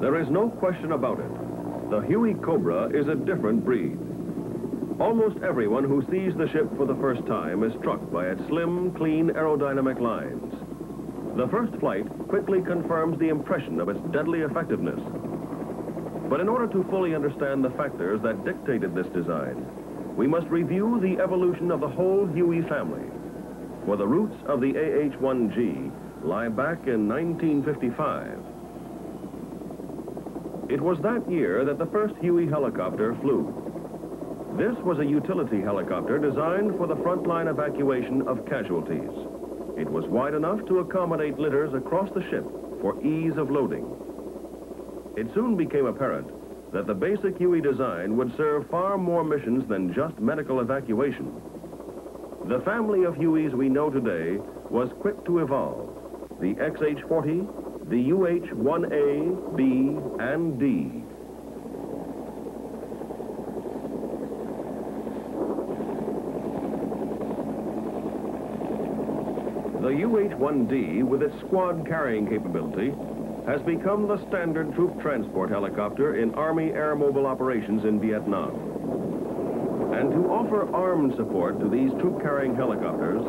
There is no question about it. The Huey Cobra is a different breed. Almost everyone who sees the ship for the first time is struck by its slim, clean aerodynamic lines. The first flight quickly confirms the impression of its deadly effectiveness. But in order to fully understand the factors that dictated this design, we must review the evolution of the whole Huey family. For the roots of the AH-1G lie back in 1955. It was that year that the first Huey helicopter flew. This was a utility helicopter designed for the frontline evacuation of casualties. It was wide enough to accommodate litters across the ship for ease of loading. It soon became apparent that the basic Huey design would serve far more missions than just medical evacuation. The family of Hueys we know today was quick to evolve. The XH-40, the UH-1A, B, and D. The UH-1D, with its squad carrying capability, has become the standard troop transport helicopter in Army air mobile operations in Vietnam. And to offer armed support to these troop-carrying helicopters,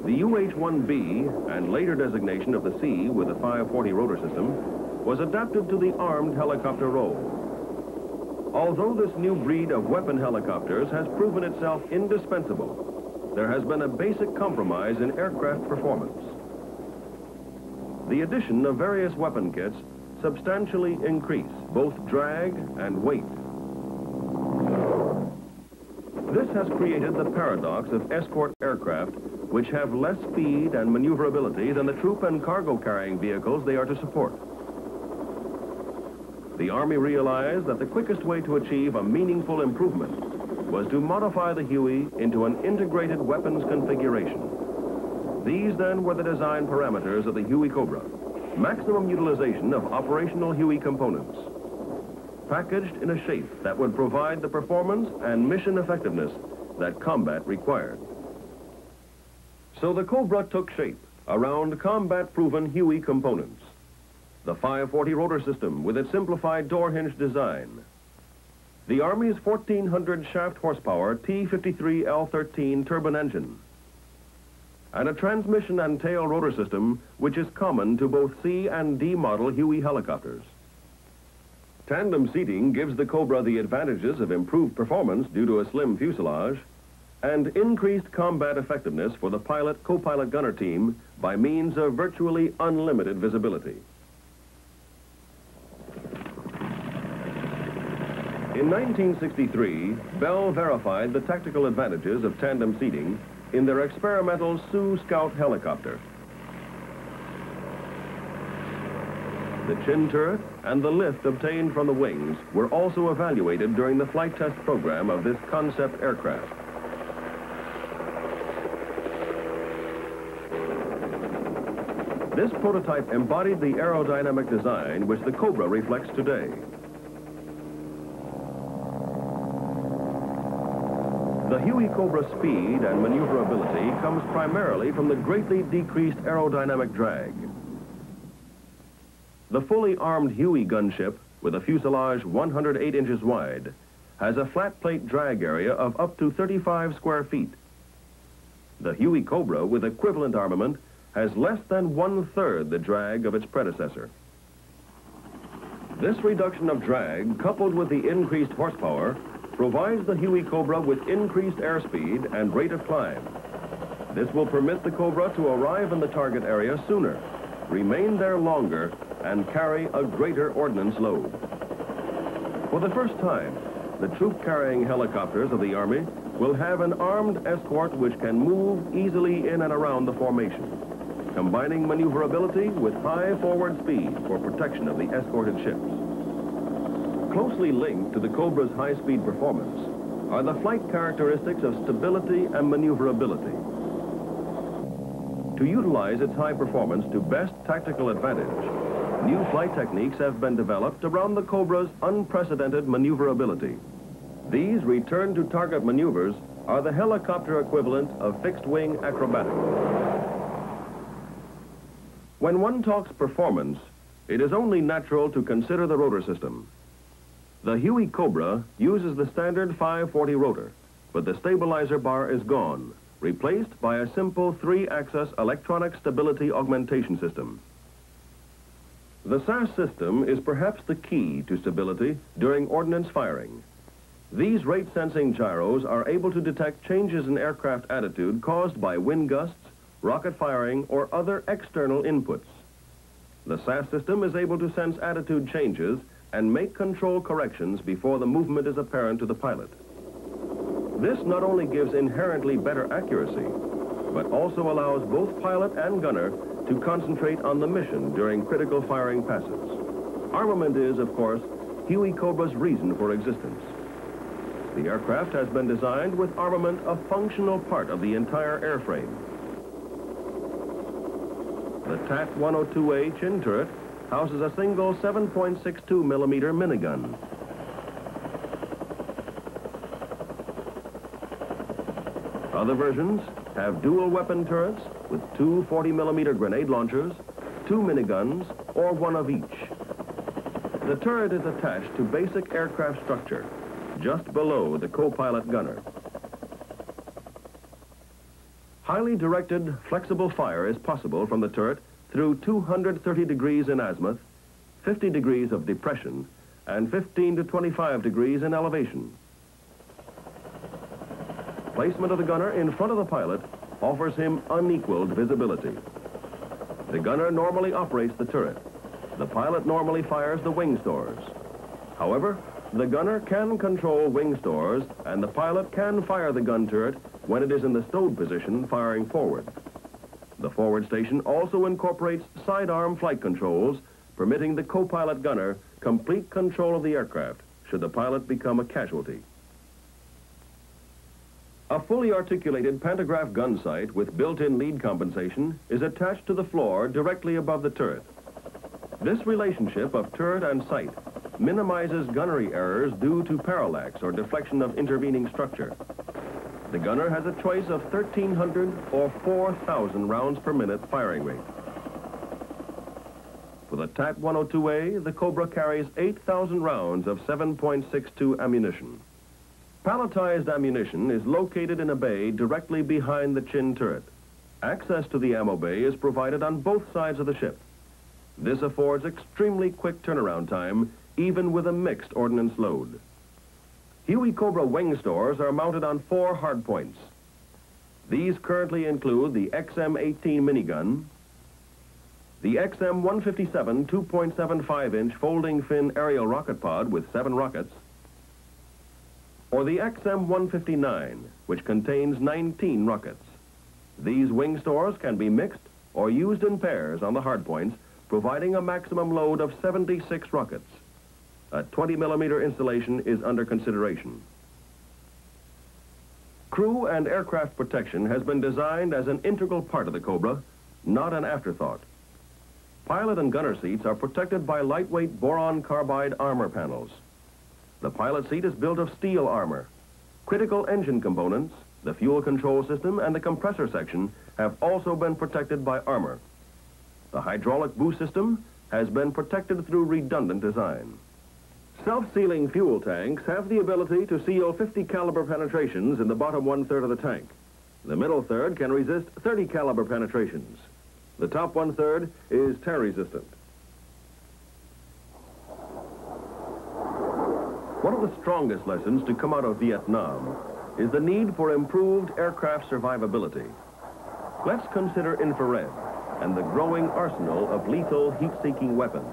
the UH-1B, and later designation of the C with the 540 rotor system, was adapted to the armed helicopter role. Although this new breed of weapon helicopters has proven itself indispensable, there has been a basic compromise in aircraft performance. The addition of various weapon kits substantially increase both drag and weight. This has created the paradox of escort aircraft, which have less speed and maneuverability than the troop and cargo carrying vehicles they are to support. The Army realized that the quickest way to achieve a meaningful improvement was to modify the Huey into an integrated weapons configuration. These then were the design parameters of the Huey Cobra: maximum utilization of operational Huey components, packaged in a shape that would provide the performance and mission effectiveness that combat required. So the Cobra took shape around combat-proven Huey components. The 540 rotor system with its simplified door hinge design, the Army's 1,400 shaft horsepower T-53L13 turbine engine, and a transmission and tail rotor system which is common to both C and D model Huey helicopters. Tandem seating gives the Cobra the advantages of improved performance due to a slim fuselage and increased combat effectiveness for the pilot-co-pilot gunner team by means of virtually unlimited visibility. In 1963, Bell verified the tactical advantages of tandem seating in their experimental Sioux Scout helicopter. The chin turret and the lift obtained from the wings were also evaluated during the flight test program of this concept aircraft. This prototype embodied the aerodynamic design which the Cobra reflects today. The Huey Cobra speed and maneuverability comes primarily from the greatly decreased aerodynamic drag. The fully armed Huey gunship, with a fuselage 108 inches wide, has a flat plate drag area of up to 35 square feet. The Huey Cobra, with equivalent armament, has less than 1/3 the drag of its predecessor. This reduction of drag, coupled with the increased horsepower, provides the Huey Cobra with increased airspeed and rate of climb. This will permit the Cobra to arrive in the target area sooner, remain there longer, and carry a greater ordnance load. For the first time, the troop-carrying helicopters of the Army will have an armed escort which can move easily in and around the formation, combining maneuverability with high forward speed for protection of the escorted ships. Closely linked to the Cobra's high-speed performance are the flight characteristics of stability and maneuverability. To utilize its high performance to best tactical advantage, new flight techniques have been developed around the Cobra's unprecedented maneuverability. These return-to-target maneuvers are the helicopter equivalent of fixed-wing acrobatics. When one talks performance, It is only natural to consider the rotor system. The Huey Cobra uses the standard 540 rotor, but the stabilizer bar is gone, replaced by a simple 3-axis electronic stability augmentation system. The SAS system is perhaps the key to stability during ordnance firing. These rate-sensing gyros are able to detect changes in aircraft attitude caused by wind gusts, rocket firing, or other external inputs. The SAS system is able to sense attitude changes and make control corrections before the movement is apparent to the pilot. This not only gives inherently better accuracy, but also allows both pilot and gunner to concentrate on the mission during critical firing passes. Armament is, of course, Huey Cobra's reason for existence. The aircraft has been designed with armament a functional part of the entire airframe. The TAC-102A chin turret houses a single 7.62 millimeter minigun. Other versions have dual weapon turrets with 2 40-millimeter grenade launchers, 2 miniguns, or 1 of each. The turret is attached to basic aircraft structure, just below the co-pilot gunner. Highly directed, flexible fire is possible from the turret through 230 degrees in azimuth, 50 degrees of depression, and 15 to 25 degrees in elevation. Placement of the gunner in front of the pilot offers him unequaled visibility. The gunner normally operates the turret. The pilot normally fires the wing stores. However, the gunner can control wing stores, and the pilot can fire the gun turret when it is in the stowed position firing forward. The forward station also incorporates sidearm flight controls, permitting the co-pilot gunner complete control of the aircraft should the pilot become a casualty. A fully articulated pantograph gun sight with built-in lead compensation is attached to the floor directly above the turret. This relationship of turret and sight minimizes gunnery errors due to parallax or deflection of intervening structure. The gunner has a choice of 1,300 or 4,000 rounds per minute firing rate. For the TAC-102A, the Cobra carries 8,000 rounds of 7.62 ammunition. Palletized ammunition is located in a bay directly behind the chin turret. Access to the ammo bay is provided on both sides of the ship. This affords extremely quick turnaround time, even with a mixed ordnance load. Huey Cobra wing stores are mounted on 4 hardpoints. These currently include the XM-18 minigun, the XM-157 2.75-inch folding fin aerial rocket pod with 7 rockets, or the XM-159, which contains 19 rockets. These wing stores can be mixed or used in pairs on the hardpoints, providing a maximum load of 76 rockets. A 20-millimeter installation is under consideration. Crew and aircraft protection has been designed as an integral part of the Cobra, not an afterthought. Pilot and gunner seats are protected by lightweight boron carbide armor panels. The pilot seat is built of steel armor. Critical engine components, the fuel control system, and the compressor section have also been protected by armor. The hydraulic boost system has been protected through redundant design. Self-sealing fuel tanks have the ability to seal 50 caliber penetrations in the bottom 1/3 of the tank. The middle third can resist 30 caliber penetrations. The top 1/3 is tear resistant. One of the strongest lessons to come out of Vietnam is the need for improved aircraft survivability. Let's consider infrared and the growing arsenal of lethal heat-seeking weapons.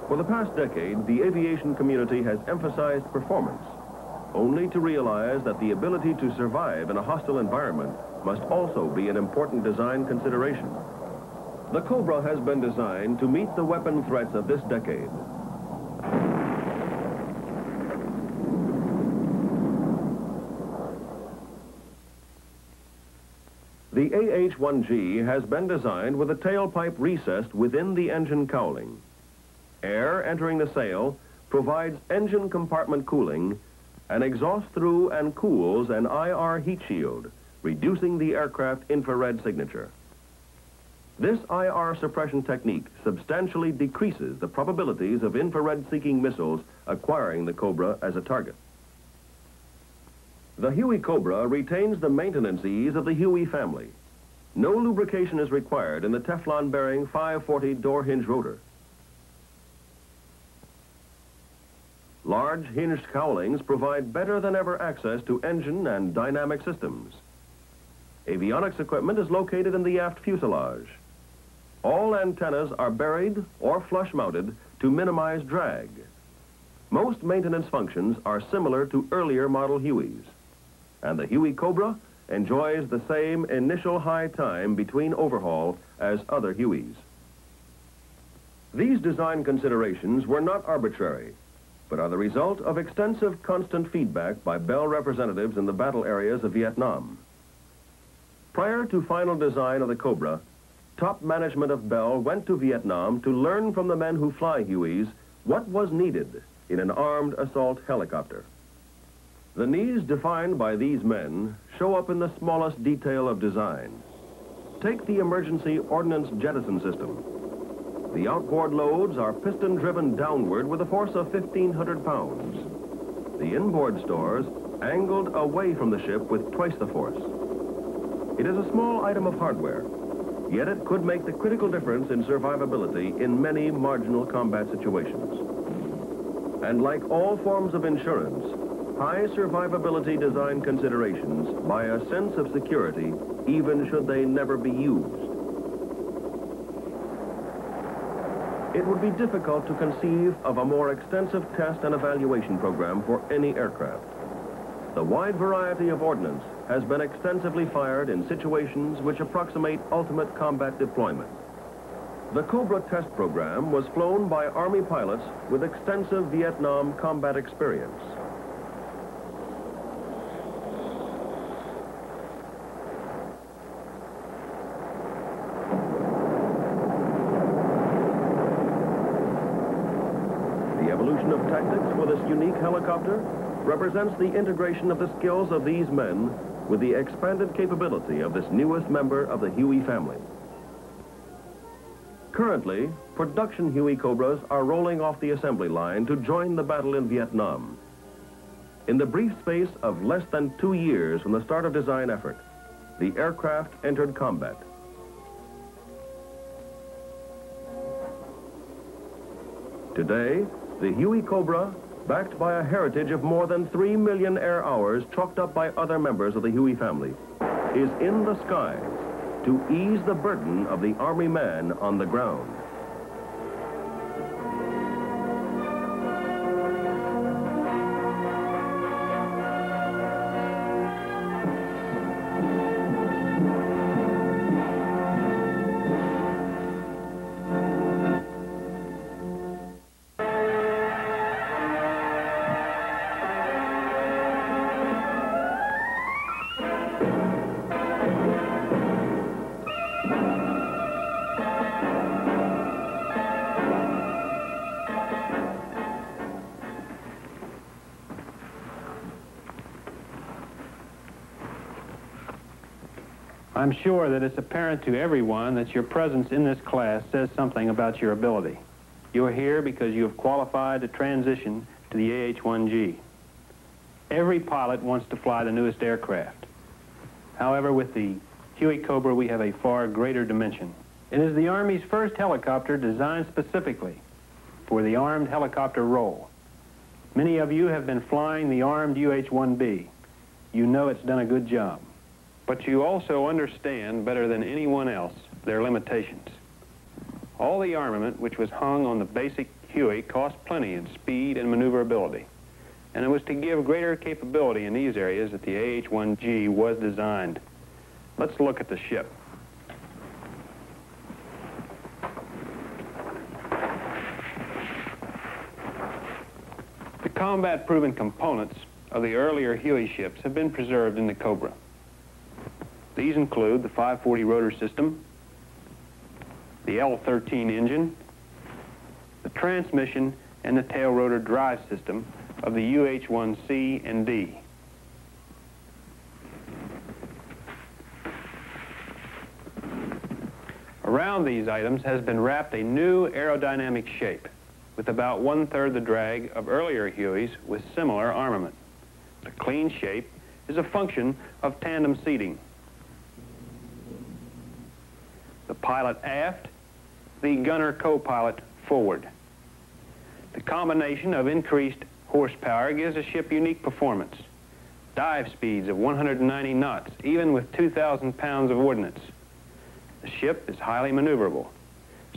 For the past decade, the aviation community has emphasized performance, only to realize that the ability to survive in a hostile environment must also be an important design consideration. The Cobra has been designed to meet the weapon threats of this decade. The AH-1G has been designed with a tailpipe recessed within the engine cowling. Air entering the sail provides engine compartment cooling and exhausts through and cools an IR heat shield, reducing the aircraft infrared signature. This IR suppression technique substantially decreases the probabilities of infrared-seeking missiles acquiring the Cobra as a target. The Huey Cobra retains the maintenance ease of the Huey family. No lubrication is required in the Teflon-bearing 540 door hinge rotor. Large hinged cowlings provide better than ever access to engine and dynamic systems. Avionics equipment is located in the aft fuselage. All antennas are buried or flush mounted to minimize drag. Most maintenance functions are similar to earlier model Hueys, and the Huey Cobra enjoys the same initial high time between overhaul as other Hueys. These design considerations were not arbitrary, but are the result of extensive constant feedback by Bell representatives in the battle areas of Vietnam. Prior to final design of the Cobra, top management of Bell went to Vietnam to learn from the men who fly Hueys what was needed in an armed assault helicopter. The needs defined by these men show up in the smallest detail of design. Take the emergency ordnance jettison system. The outboard loads are piston-driven downward with a force of 1,500 pounds. The inboard stores angled away from the ship with twice the force. It is a small item of hardware, yet it could make the critical difference in survivability in many marginal combat situations. And like all forms of insurance, high survivability design considerations buy a sense of security even should they never be used. It would be difficult to conceive of a more extensive test and evaluation program for any aircraft. The wide variety of ordnance has been extensively fired in situations which approximate ultimate combat deployment. The Cobra test program was flown by Army pilots with extensive Vietnam combat experience. The evolution of tactics for this unique helicopter represents the integration of the skills of these men with the expanded capability of this newest member of the Huey family. Currently, production Huey Cobras are rolling off the assembly line to join the battle in Vietnam. In the brief space of less than 2 years from the start of design effort, the aircraft entered combat. Today, the Huey Cobra, backed by a heritage of more than 3 million air hours chalked up by other members of the Huey family, is in the skies to ease the burden of the Army man on the ground. I'm sure that it's apparent to everyone that your presence in this class says something about your ability. You're here because you have qualified to transition to the AH-1G. Every pilot wants to fly the newest aircraft. However, with the Huey Cobra, we have a far greater dimension. It is the Army's first helicopter designed specifically for the armed helicopter role. Many of you have been flying the armed UH-1B. You know it's done a good job. But you also understand better than anyone else their limitations. All the armament which was hung on the basic Huey cost plenty in speed and maneuverability. And it was to give greater capability in these areas that the AH-1G was designed. Let's look at the ship. The combat-proven components of the earlier Huey ships have been preserved in the Cobra. These include the 540 rotor system, the L-13 engine, the transmission, and the tail rotor drive system of the UH-1C and D. Around these items has been wrapped a new aerodynamic shape with about 1/3 the drag of earlier Hueys with similar armament. The clean shape is a function of tandem seating. The pilot aft, the gunner co-pilot forward. The combination of increased horsepower gives a ship unique performance. Dive speeds of 190 knots, even with 2,000 pounds of ordnance. The ship is highly maneuverable,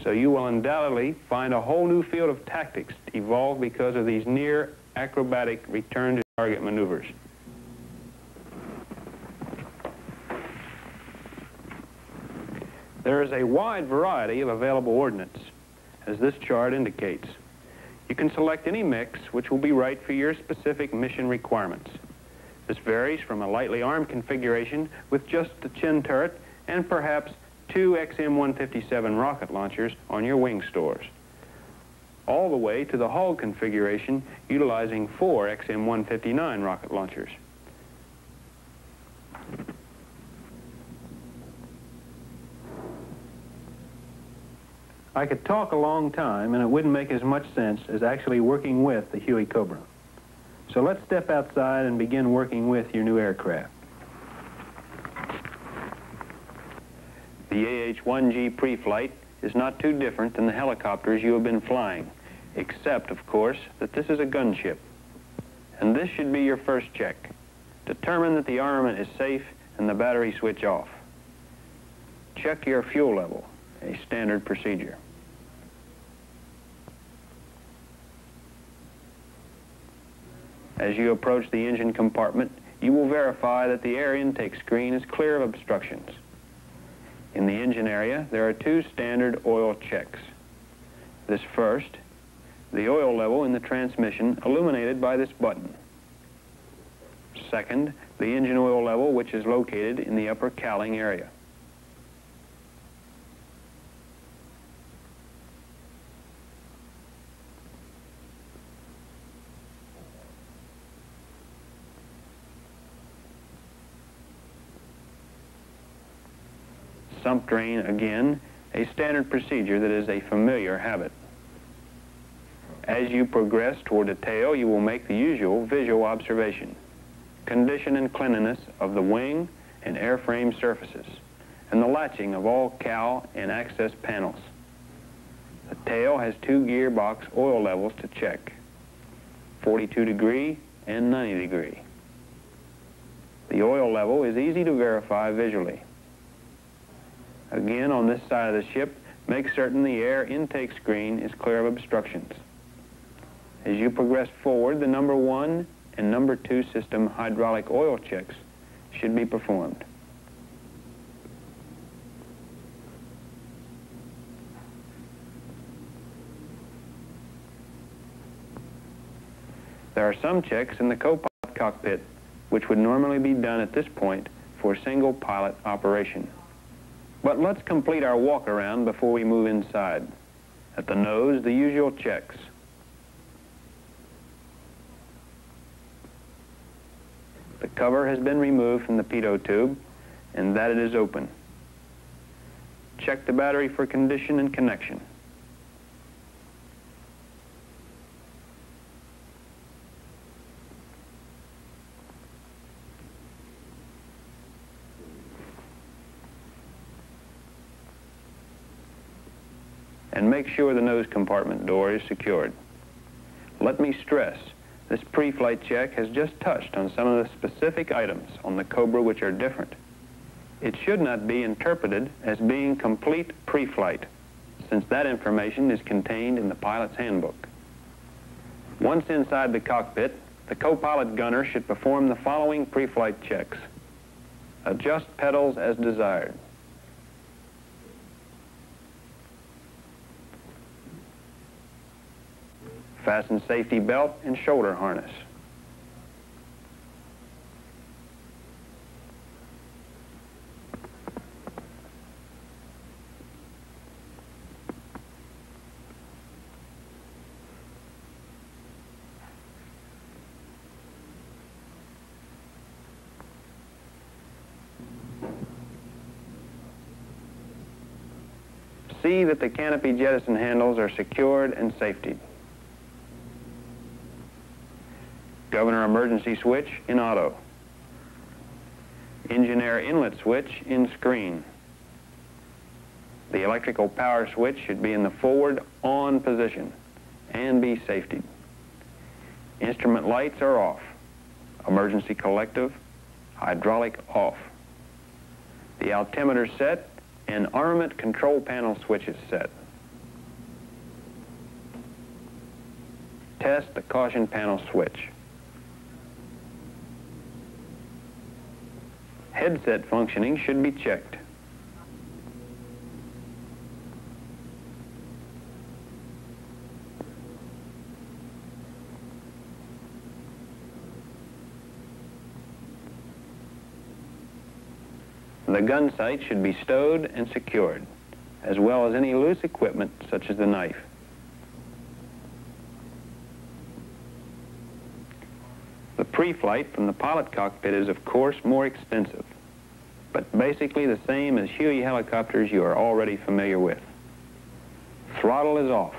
so you will undoubtedly find a whole new field of tactics evolve because of these near acrobatic return to target maneuvers. There is a wide variety of available ordnance, as this chart indicates. You can select any mix which will be right for your specific mission requirements. This varies from a lightly armed configuration with just the chin turret and perhaps 2 XM-157 rocket launchers on your wing stores, all the way to the hull configuration utilizing 4 XM-159 rocket launchers. I could talk a long time, and it wouldn't make as much sense as actually working with the Huey Cobra. So let's step outside and begin working with your new aircraft. The AH-1G pre-flight is not too different than the helicopters you have been flying, except, of course, that this is a gunship. And this should be your first check. Determine that the armament is safe and the battery switch off. Check your fuel level, a standard procedure. As you approach the engine compartment, you will verify that the air intake screen is clear of obstructions. In the engine area, there are 2 standard oil checks. This first, the oil level in the transmission illuminated by this button. Second, the engine oil level, which is located in the upper cowling area. Sump drain, again, a standard procedure that is a familiar habit. As you progress toward the tail, you will make the usual visual observation: condition and cleanliness of the wing and airframe surfaces, and the latching of all cowl and access panels. The tail has 2 gearbox oil levels to check: 42 degree and 90 degree. The oil level is easy to verify visually. Again, on this side of the ship, make certain the air intake screen is clear of obstructions. As you progress forward, the number 1 and number 2 system hydraulic oil checks should be performed. There are some checks in the co-pilot cockpit which would normally be done at this point for single pilot operation. But let's complete our walk around before we move inside. At the nose, the usual checks. The cover has been removed from the pitot tube, and that it is open. Check the battery for condition and connection. And make sure the nose compartment door is secured. Let me stress, this pre-flight check has just touched on some of the specific items on the Cobra which are different. It should not be interpreted as being complete pre-flight, since that information is contained in the pilot's handbook. Once inside the cockpit, the co-pilot gunner should perform the following pre-flight checks. Adjust pedals as desired. Fasten safety belt and shoulder harness. See that the canopy jettison handles are secured and safetied. Governor emergency switch in auto. Engine air inlet switch in screen. The electrical power switch should be in the forward on position and be safetied. Instrument lights are off. Emergency collective, hydraulic off. The altimeter set and armament control panel switches set. Test the caution panel switch. Headset functioning should be checked. The gun sight should be stowed and secured, as well as any loose equipment such as the knife. The pre-flight from the pilot cockpit is, of course, more extensive, but basically the same as Huey helicopters you are already familiar with. Throttle is off.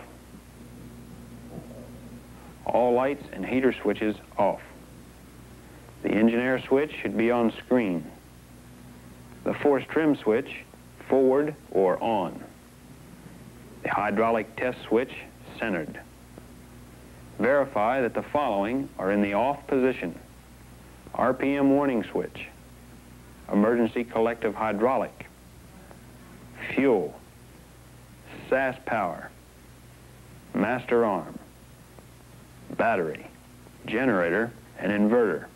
All lights and heater switches off. The engine air switch should be on screen. The force trim switch, forward or on. The hydraulic test switch, centered. Verify that the following are in the off position. RPM warning switch, emergency collective hydraulic, fuel, SAS power, master arm, battery, generator, and inverter.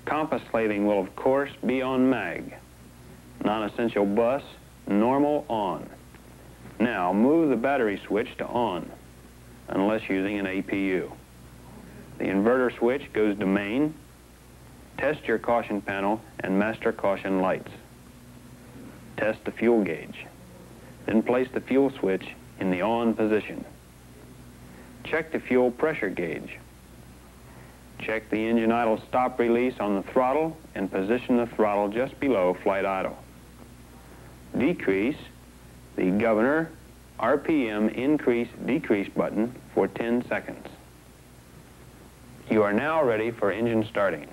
Compass slaving will, of course, be on mag. Non-essential bus, normal on. Now, move the battery switch to on, unless using an APU. The inverter switch goes to main. Test your caution panel and master caution lights. Test the fuel gauge. Then place the fuel switch in the on position. Check the fuel pressure gauge. Check the engine idle stop release on the throttle and position the throttle just below flight idle. Decrease the governor RPM increase-decrease button for 10 seconds. You are now ready for engine starting.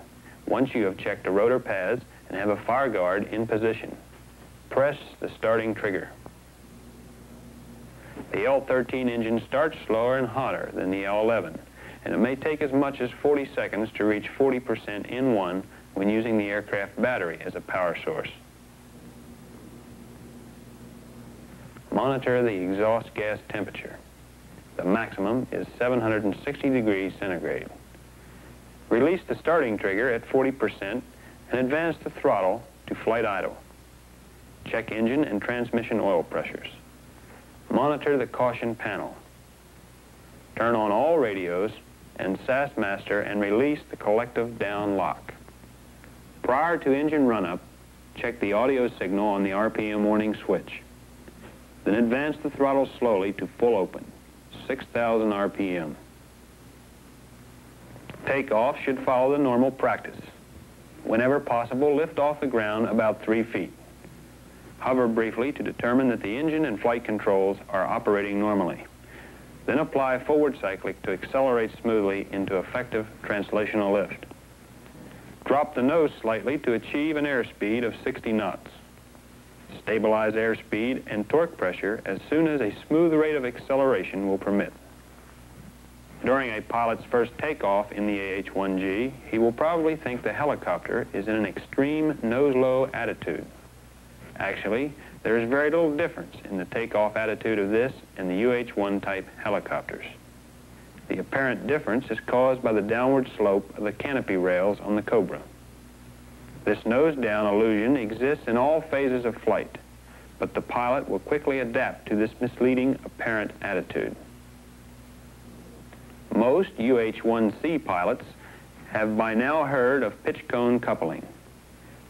Once you have checked the rotor pads and have a fire guard in position, press the starting trigger. The L-13 engine starts slower and hotter than the L-11, and it may take as much as 40 seconds to reach 40% N1 when using the aircraft battery as a power source. Monitor the exhaust gas temperature. The maximum is 760 degrees centigrade. Release the starting trigger at 40% and advance the throttle to flight idle. Check engine and transmission oil pressures. Monitor the caution panel. Turn on all radios and SAS master and release the collective down lock. Prior to engine run-up, check the audio signal on the RPM warning switch. Then advance the throttle slowly to full open, 6,000 RPM. Takeoff should follow the normal practice. Whenever possible, lift off the ground about 3 feet. Hover briefly to determine that the engine and flight controls are operating normally. Then apply forward cyclic to accelerate smoothly into effective translational lift. Drop the nose slightly to achieve an airspeed of 60 knots. Stabilize airspeed and torque pressure as soon as a smooth rate of acceleration will permit. During a pilot's first takeoff in the AH-1G, he will probably think the helicopter is in an extreme nose-low attitude. Actually, there is very little difference in the takeoff attitude of this and the UH-1 type helicopters. The apparent difference is caused by the downward slope of the canopy rails on the Cobra. This nose-down illusion exists in all phases of flight, but the pilot will quickly adapt to this misleading apparent attitude. Most UH-1C pilots have by now heard of pitch cone coupling.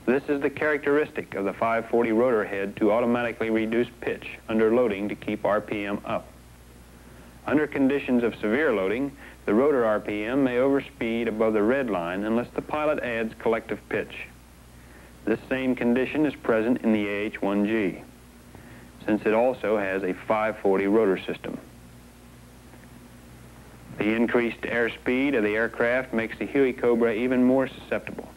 This is the characteristic of the 540 rotor head to automatically reduce pitch under loading to keep RPM up. Under conditions of severe loading, the rotor RPM may overspeed above the red line unless the pilot adds collective pitch. This same condition is present in the AH-1G. since it also has a 540 rotor system. The increased airspeed of the aircraft makes the Huey Cobra even more susceptible.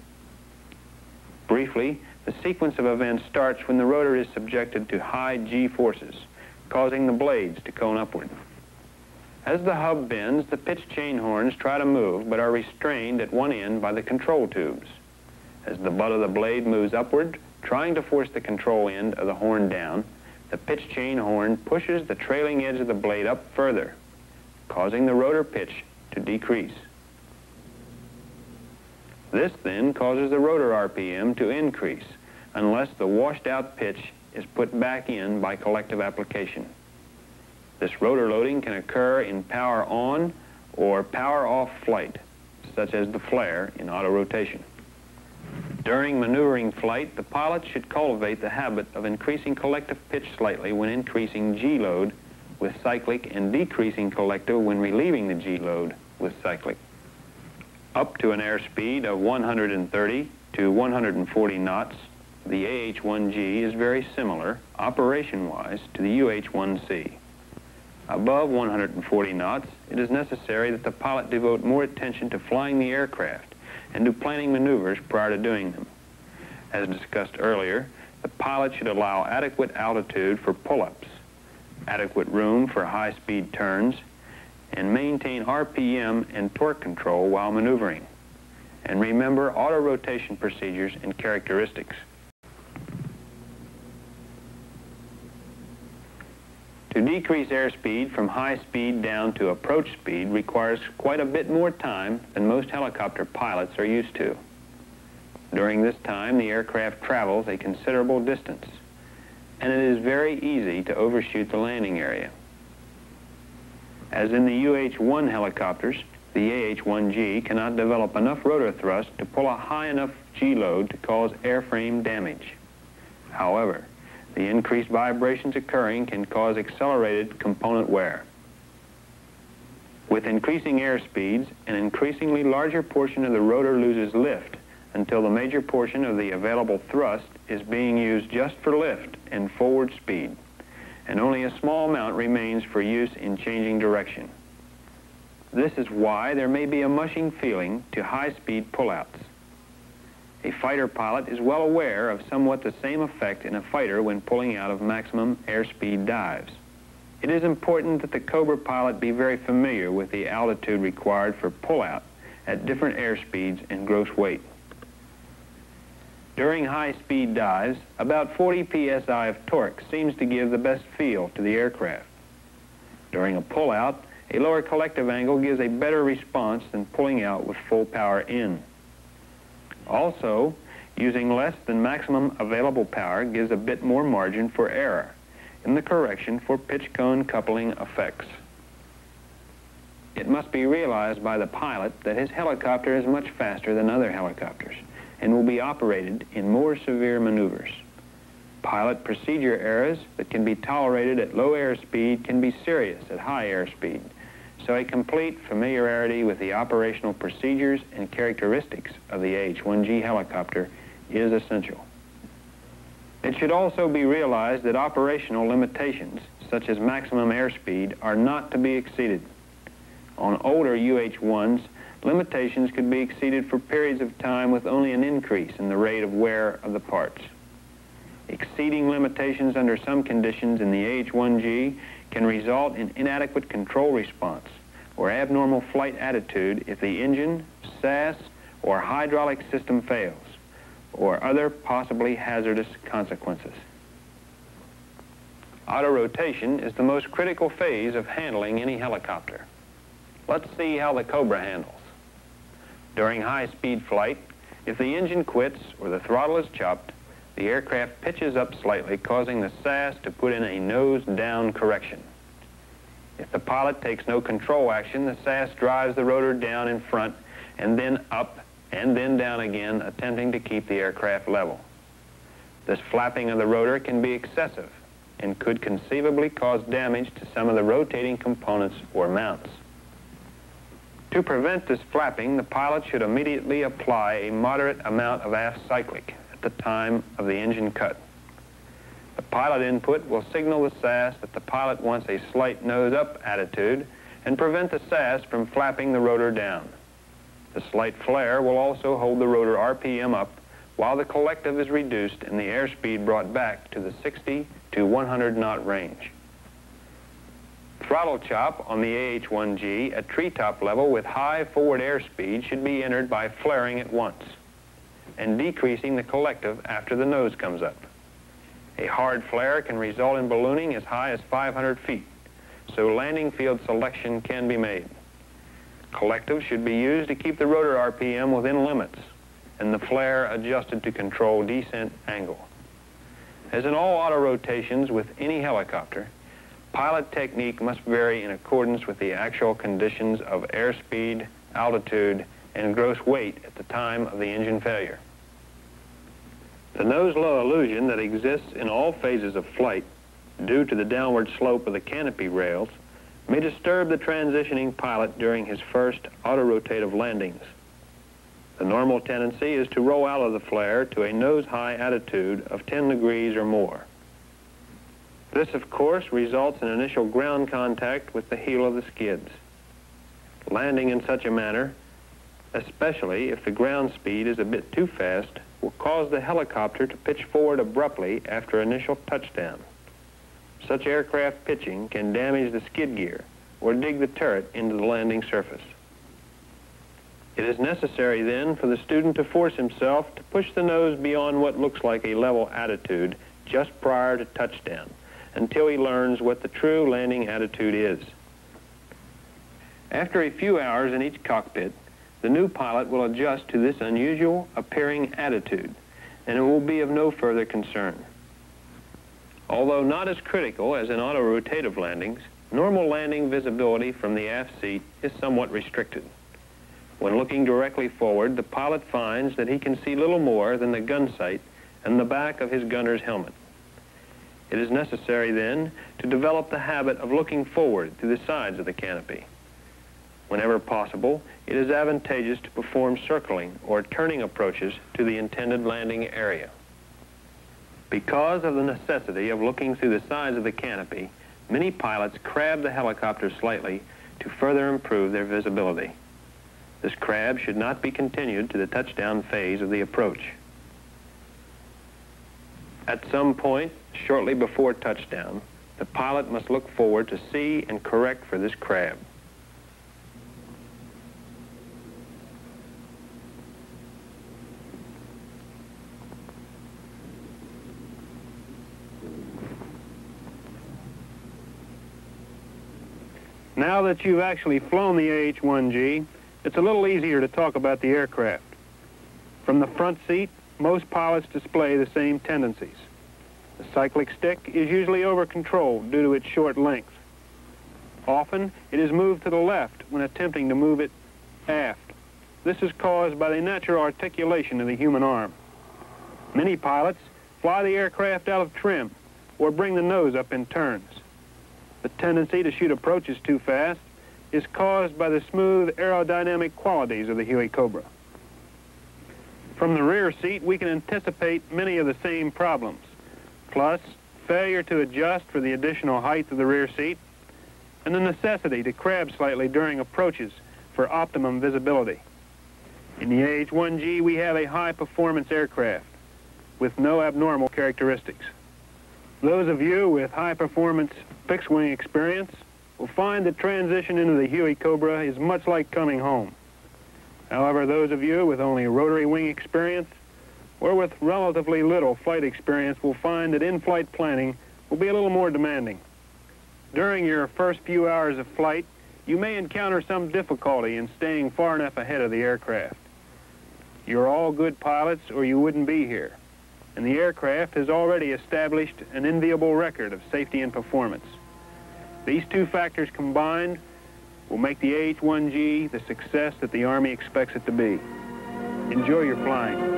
Briefly, the sequence of events starts when the rotor is subjected to high G forces, causing the blades to cone upward. As the hub bends, the pitch chain horns try to move but are restrained at one end by the control tubes. As the butt of the blade moves upward, trying to force the control end of the horn down, the pitch chain horn pushes the trailing edge of the blade up further, causing the rotor pitch to decrease. This then causes the rotor RPM to increase unless the washed-out pitch is put back in by collective application. This rotor loading can occur in power-on or power-off flight, such as the flare in auto-rotation. During maneuvering flight, the pilot should cultivate the habit of increasing collective pitch slightly when increasing G-load with cyclic and decreasing collective when relieving the G-load with cyclic. Up to an airspeed of 130 to 140 knots, the AH-1G is very similar, operation-wise, to the UH-1C. Above 140 knots, it is necessary that the pilot devote more attention to flying the aircraft and to planning maneuvers prior to doing them. As discussed earlier, the pilot should allow adequate altitude for pull-ups, adequate room for high-speed turns, and maintain RPM and torque control while maneuvering. And remember auto-rotation procedures and characteristics. To decrease airspeed from high speed down to approach speed requires quite a bit more time than most helicopter pilots are used to. During this time, the aircraft travels a considerable distance, and it is very easy to overshoot the landing area. As in the UH-1 helicopters, the AH-1G cannot develop enough rotor thrust to pull a high enough G-load to cause airframe damage. However, the increased vibrations occurring can cause accelerated component wear. With increasing airspeeds, an increasingly larger portion of the rotor loses lift until the major portion of the available thrust is being used just for lift and forward speed, and only a small amount remains for use in changing direction. This is why there may be a mushing feeling to high-speed pullouts. A fighter pilot is well aware of somewhat the same effect in a fighter when pulling out of maximum airspeed dives. It is important that the Cobra pilot be very familiar with the altitude required for pullout at different airspeeds and gross weight. During high-speed dives, about 40 psi of torque seems to give the best feel to the aircraft. During a pullout, a lower collective angle gives a better response than pulling out with full power in. Also, using less than maximum available power gives a bit more margin for error in the correction for pitch cone coupling effects. It must be realized by the pilot that his helicopter is much faster than other helicopters and will be operated in more severe maneuvers. Pilot procedure errors that can be tolerated at low airspeed can be serious at high airspeed, so a complete familiarity with the operational procedures and characteristics of the AH-1G helicopter is essential. It should also be realized that operational limitations, such as maximum airspeed, are not to be exceeded. On older UH-1s, limitations could be exceeded for periods of time with only an increase in the rate of wear of the parts. Exceeding limitations under some conditions in the AH-1G can result in inadequate control response or abnormal flight attitude if the engine, SAS, or hydraulic system fails, or other possibly hazardous consequences. Auto-rotation is the most critical phase of handling any helicopter. Let's see how the Cobra handles. During high-speed flight, if the engine quits or the throttle is chopped, the aircraft pitches up slightly, causing the SAS to put in a nose-down correction. If the pilot takes no control action, the SAS drives the rotor down in front and then up and then down again, attempting to keep the aircraft level. This flapping of the rotor can be excessive and could conceivably cause damage to some of the rotating components or mounts. To prevent this flapping, the pilot should immediately apply a moderate amount of aft cyclic at the time of the engine cut. The pilot input will signal the SAS that the pilot wants a slight nose-up attitude and prevent the SAS from flapping the rotor down. The slight flare will also hold the rotor RPM up while the collective is reduced and the airspeed brought back to the 60 to 100 knot range. Throttle chop on the AH-1G at treetop level with high forward airspeed should be entered by flaring at once and decreasing the collective after the nose comes up. A hard flare can result in ballooning as high as 500 feet, so landing field selection can be made. Collective should be used to keep the rotor RPM within limits and the flare adjusted to control descent angle. As in all auto rotations with any helicopter, pilot technique must vary in accordance with the actual conditions of airspeed, altitude, and gross weight at the time of the engine failure. The nose-low illusion that exists in all phases of flight due to the downward slope of the canopy rails may disturb the transitioning pilot during his first autorotative landings. The normal tendency is to roll out of the flare to a nose-high attitude of 10 degrees or more. This, of course, results in initial ground contact with the heel of the skids. Landing in such a manner, especially if the ground speed is a bit too fast, will cause the helicopter to pitch forward abruptly after initial touchdown. Such aircraft pitching can damage the skid gear or dig the turret into the landing surface. It is necessary then for the student to force himself to push the nose beyond what looks like a level attitude just prior to touchdown until he learns what the true landing attitude is. After a few hours in each cockpit, the new pilot will adjust to this unusual appearing attitude, and it will be of no further concern. Although not as critical as in auto-rotative landings, normal landing visibility from the aft seat is somewhat restricted. When looking directly forward, the pilot finds that he can see little more than the gun sight and the back of his gunner's helmet. It is necessary then to develop the habit of looking forward to the sides of the canopy. Whenever possible, it is advantageous to perform circling or turning approaches to the intended landing area. Because of the necessity of looking through the sides of the canopy, many pilots crab the helicopter slightly to further improve their visibility. This crab should not be continued to the touchdown phase of the approach. At some point, shortly before touchdown, the pilot must look forward to see and correct for this crab. Now that you've actually flown the AH-1G, it's a little easier to talk about the aircraft. From the front seat, most pilots display the same tendencies. The cyclic stick is usually over-controlled due to its short length. Often, it is moved to the left when attempting to move it aft. This is caused by the natural articulation of the human arm. Many pilots fly the aircraft out of trim or bring the nose up in turns. The tendency to shoot approaches too fast is caused by the smooth aerodynamic qualities of the Huey Cobra. From the rear seat, we can anticipate many of the same problems, plus failure to adjust for the additional height of the rear seat, and the necessity to crab slightly during approaches for optimum visibility. In the AH-1G, we have a high-performance aircraft with no abnormal characteristics. Those of you with high-performance fixed-wing experience will find the transition into the Huey Cobra is much like coming home. However, those of you with only rotary wing experience or with relatively little flight experience will find that in-flight planning will be a little more demanding. During your first few hours of flight, you may encounter some difficulty in staying far enough ahead of the aircraft. You're all good pilots or you wouldn't be here, and the aircraft has already established an enviable record of safety and performance. These two factors combined will make the AH-1G the success that the Army expects it to be. Enjoy your flying.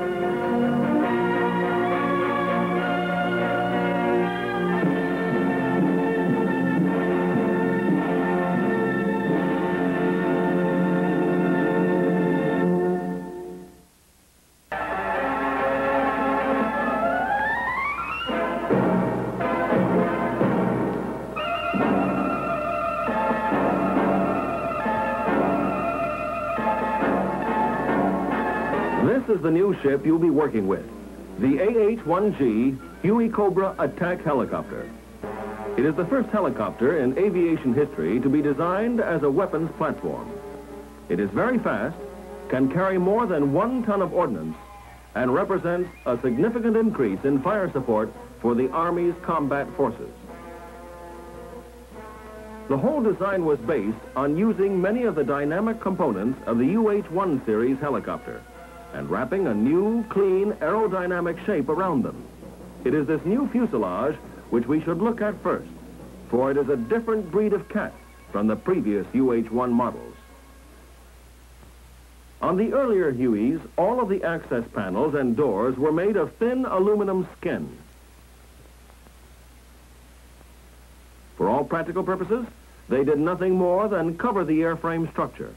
is the new ship you'll be working with, the AH-1G Huey Cobra attack helicopter. It is the first helicopter in aviation history to be designed as a weapons platform. It is very fast, can carry more than 1 ton of ordnance, and represents a significant increase in fire support for the Army's combat forces. The whole design was based on using many of the dynamic components of the UH-1 series helicopter and wrapping a new, clean, aerodynamic shape around them. It is this new fuselage which we should look at first, for it is a different breed of cat from the previous UH-1 models. On the earlier Hueys, all of the access panels and doors were made of thin aluminum skin. For all practical purposes, they did nothing more than cover the airframe structure.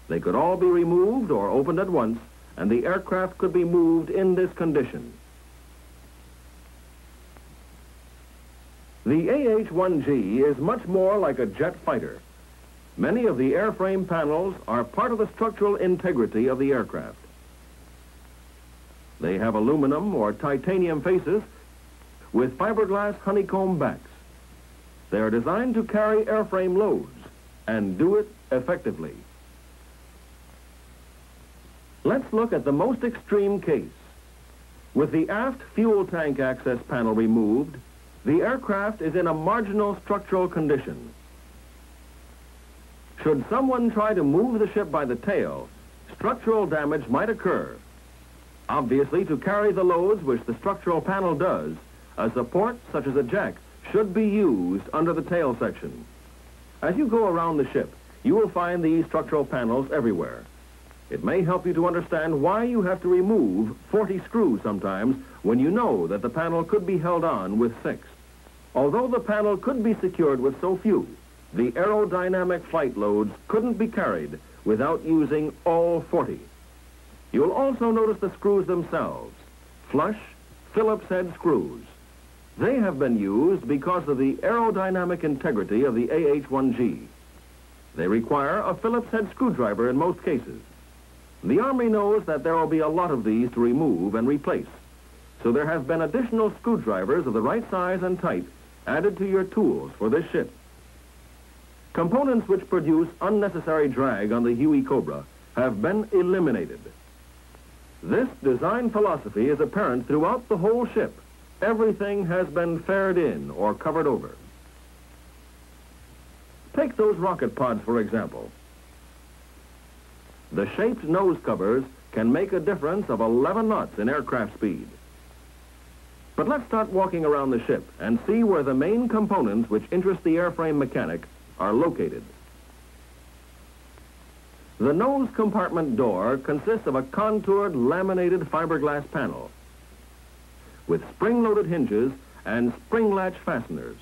They could all be removed or opened at once, and the aircraft could be moved in this condition. The AH-1G is much more like a jet fighter. Many of the airframe panels are part of the structural integrity of the aircraft. They have aluminum or titanium faces with fiberglass honeycomb backs. They are designed to carry airframe loads and do it effectively. Let's look at the most extreme case. With the aft fuel tank access panel removed, the aircraft is in a marginal structural condition. Should someone try to move the ship by the tail, structural damage might occur. Obviously, to carry the loads which the structural panel does, a support such as a jack should be used under the tail section. As you go around the ship, you will find these structural panels everywhere. It may help you to understand why you have to remove 40 screws sometimes when you know that the panel could be held on with 6. Although the panel could be secured with so few, the aerodynamic flight loads couldn't be carried without using all 40. You'll also notice the screws themselves, flush Phillips head screws. They have been used because of the aerodynamic integrity of the AH-1G. They require a Phillips head screwdriver in most cases. The Army knows that there will be a lot of these to remove and replace, so there have been additional screwdrivers of the right size and type added to your tools for this ship. Components which produce unnecessary drag on the Huey Cobra have been eliminated. This design philosophy is apparent throughout the whole ship. Everything has been faired in or covered over. Take those rocket pods, for example. The shaped nose covers can make a difference of 11 knots in aircraft speed. But let's start walking around the ship and see where the main components which interest the airframe mechanic are located. The nose compartment door consists of a contoured laminated fiberglass panel with spring-loaded hinges and spring latch fasteners.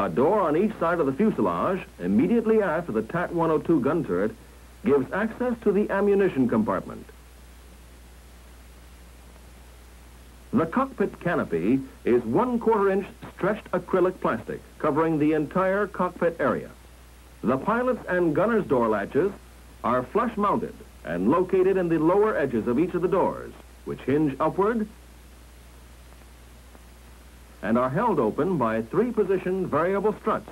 A door on each side of the fuselage, immediately after the TAT-102 gun turret, gives access to the ammunition compartment. The cockpit canopy is 1/4 inch stretched acrylic plastic covering the entire cockpit area. The pilot's and gunner's door latches are flush mounted and located in the lower edges of each of the doors, which hinge upward and are held open by 3-position variable struts